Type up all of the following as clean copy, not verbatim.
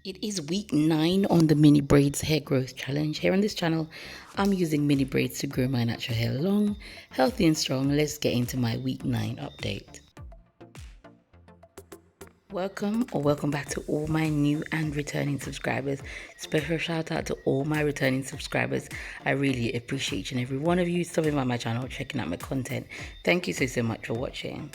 It is week 9 on the mini braids hair growth challenge. Here on this channel, I'm using mini braids to grow my natural hair long, healthy and strong. Let's get into my week 9 update. Welcome back to all my new and returning subscribers. Special shout out to all my returning subscribers. I really appreciate each and every one of you stopping by my channel, checking out my content. Thank you so much for watching.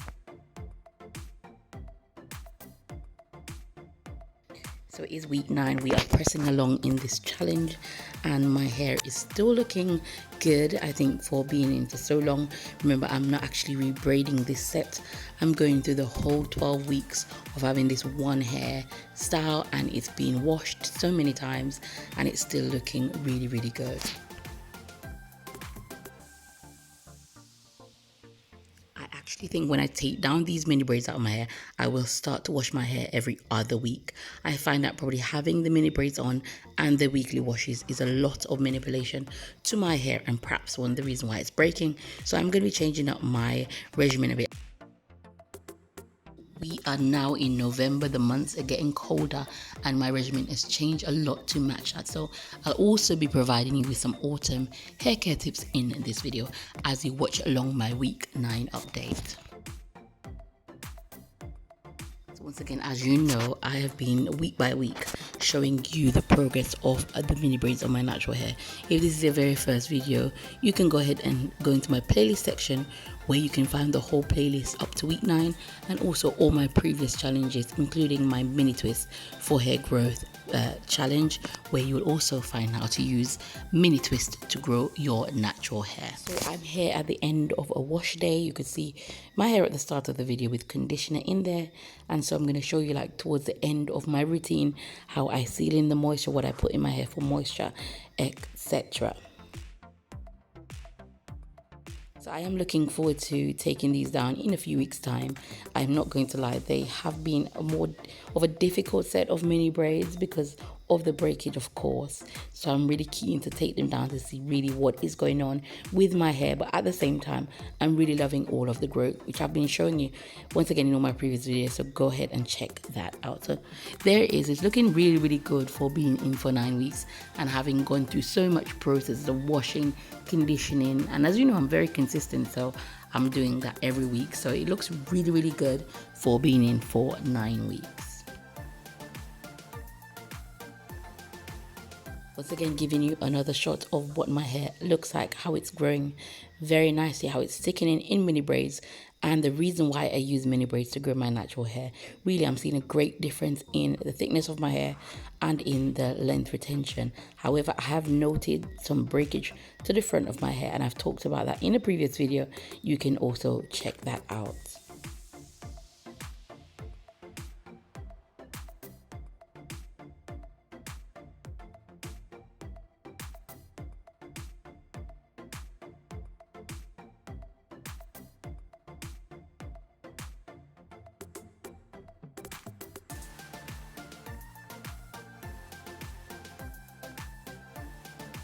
So it is week 9. We are pressing along in this challenge and my hair is still looking good, I think, for being in for so long. Remember, I'm not actually rebraiding this set. I'm going through the whole 12 weeks of having this one hair style, and it's been washed so many times and it's still looking really, really good. I actually think when I take down these mini braids out of my hair, I will start to wash my hair every other week. I find that probably having the mini braids on and the weekly washes is a lot of manipulation to my hair, and perhaps one of the reasons why it's breaking. So I'm going to be changing up my regimen a bit. We are now in November, the months are getting colder and my regimen has changed a lot to match that. So I'll also be providing you with some autumn hair care tips in this video as you watch along my week 9 update. So once again, as you know, I have been week by week showing you the progress of the mini braids on my natural hair. If this is your very first video, you can go ahead and go into my playlist section where you can find the whole playlist up to week 9 and also all my previous challenges, including my mini twist for hair growth challenge, where you will also find how to use mini twist to grow your natural hair. So I'm here at the end of a wash day. You could see my hair at the start of the video with conditioner in there, and so I'm going to show you, like, towards the end of my routine, how I seal in the moisture, what I put in my hair for moisture, etc. So I am looking forward to taking these down in a few weeks' time. I'm not going to lie, they have been more of a difficult set of mini braids because of the breakage, of course. So I'm really keen to take them down to see really what is going on with my hair. But at the same time, I'm really loving all of the growth, which I've been showing you once again in all my previous videos. So go ahead and check that out. So there it is. It's looking really, really good for being in for 9 weeks and having gone through so much process of washing, conditioning. And as you know, I'm very consistent. So I'm doing that every week. So it looks really, really good for being in for 9 weeks. Once again, giving you another shot of what my hair looks like, how it's growing very nicely, how it's thickening in mini braids, and the reason why I use mini braids to grow my natural hair. Really, I'm seeing a great difference in the thickness of my hair and in the length retention. However, I have noted some breakage to the front of my hair, and I've talked about that in a previous video. You can also check that out.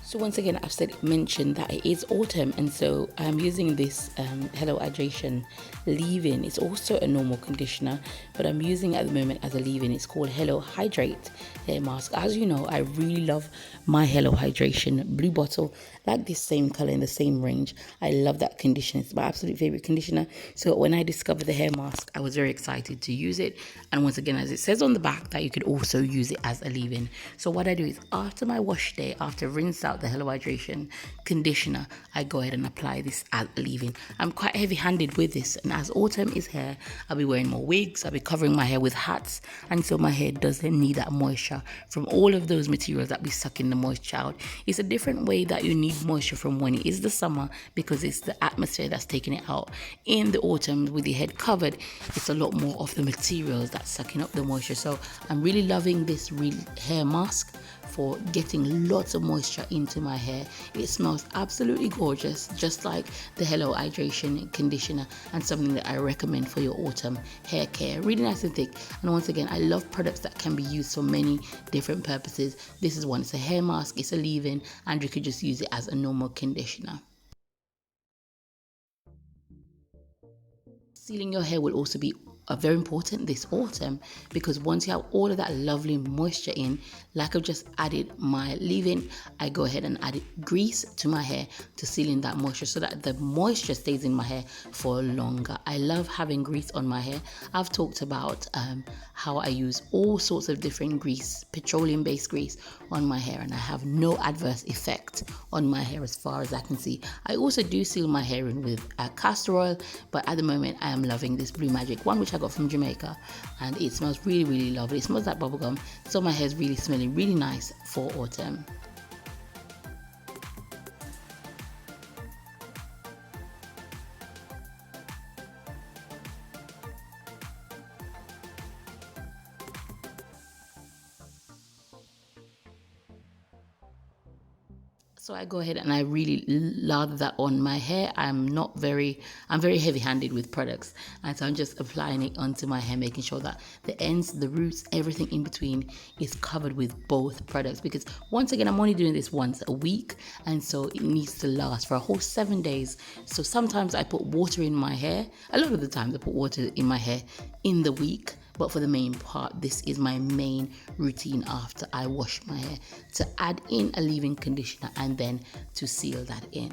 So once again, mentioned that it is autumn, and so I'm using this Hello Hydration leave-in. It's also a normal conditioner, but I'm using it at the moment as a leave-in. It's called Hello Hydrate hair mask. As you know, I really love my Hello Hydration blue bottle, like this same color in the same range. I love that conditioner. It's my absolute favorite conditioner. So when I discovered the hair mask, I was very excited to use it. And once again, as it says on the back, that you could also use it as a leave-in. So what I do is, after my wash day, after rinse out the Hello Hydration conditioner, I go ahead and apply this as leave-in. I'm quite heavy-handed with this, and as autumn is here, I'll be wearing more wigs, I'll be covering my hair with hats, and so my hair doesn't need that moisture from all of those materials that be sucking the moisture out. It's a different way that you need moisture from when it is the summer, because it's the atmosphere that's taking it out. In the autumn, with your head covered, it's a lot more of the materials that's sucking up the moisture. So I'm really loving this hair mask for getting lots of moisture into my hair. It smells absolutely gorgeous, just like the Hello Hydration conditioner, and something that I recommend for your autumn hair care. Really nice and thick. And once again, I love products that can be used for many different purposes. This is one. It's a hair mask, it's a leave-in, and you could just use it as a normal conditioner. Sealing your hair will also be very important this autumn, because once you have all of that lovely moisture in, like I've just added my leave-in, I go ahead and add grease to my hair to seal in that moisture so that the moisture stays in my hair for longer. I love having grease on my hair. I've talked about how I use all sorts of different grease, petroleum-based grease on my hair, and I have no adverse effect on my hair as far as I can see. I also do seal my hair in with castor oil, but at the moment I am loving this Blue Magic one, which I got from Jamaica, and it smells really, really lovely. It smells like bubblegum, so my hair is really smelling really nice for autumn. So I go ahead and I really lather that on my hair. I'm very heavy-handed with products, and so I'm just applying it onto my hair, making sure that the ends, the roots, everything in between is covered with both products, because once again, I'm only doing this once a week, and so it needs to last for a whole 7 days. So sometimes I put water in my hair. A lot of the times I put water in my hair in the week, but for the main part, this is my main routine after I wash my hair, to add in a leave-in conditioner and then to seal that in.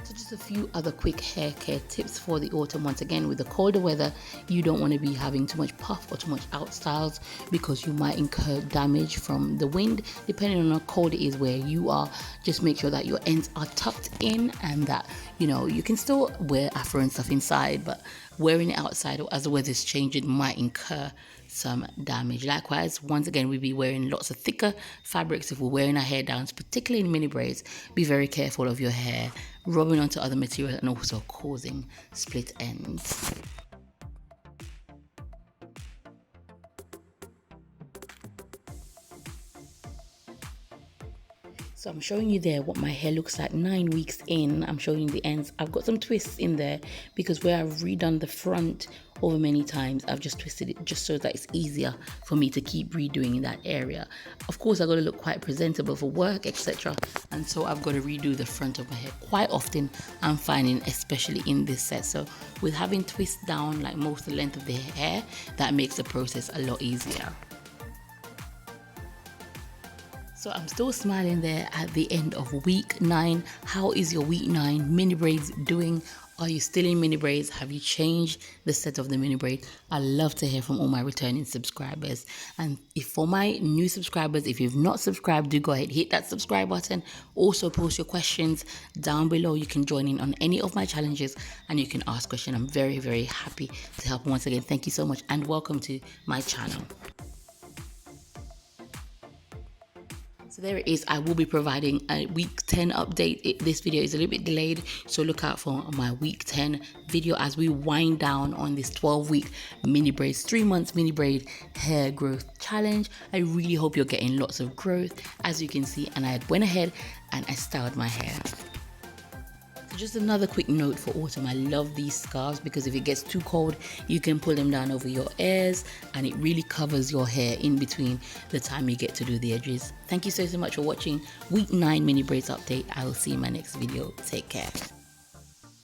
So just a few other quick hair care tips for the autumn. Once again, with the colder weather, you don't want to be having too much puff or too much out styles, because you might incur damage from the wind. Depending on how cold it is where you are, just make sure that your ends are tucked in, and that you can still wear afro and stuff inside, but wearing it outside or as the weather's changing might incur some damage. Likewise, once again, we'll be wearing lots of thicker fabrics if we're wearing our hair downs, particularly in mini braids. Be very careful of your hair rubbing onto other material and also causing split ends. So I'm showing you there what my hair looks like 9 weeks in. I'm showing you the ends. I've got some twists in there because where I've redone the front over many times, I've just twisted it just so that it's easier for me to keep redoing in that area. Of course, I've got to look quite presentable for work, etc. And so I've got to redo the front of my hair quite often, I'm finding, especially in this set. So with having twists down like most of the length of the hair, that makes the process a lot easier. So I'm still smiling there at the end of week 9. How is your week 9 mini braids doing? Are you still in mini braids? Have you changed the set of the mini braid? I love to hear from all my returning subscribers. And if for my new subscribers, if you've not subscribed, do go ahead, hit that subscribe button. Also post your questions down below. You can join in on any of my challenges and you can ask questions. I'm very, very happy to help. Once again, thank you so much and welcome to my channel. So there it is. I will be providing a week 10 update. This video is a little bit delayed, so look out for my week 10 video as we wind down on this 12-week mini braids, 3 months mini braid hair growth challenge. I really hope you're getting lots of growth, as you can see, and I went ahead and I styled my hair. Just another quick note for autumn. I love these scarves because if it gets too cold, you can pull them down over your ears and it really covers your hair in between the time you get to do the edges. Thank you so much for watching week 9 mini braids update. I will see you in my next video. Take care.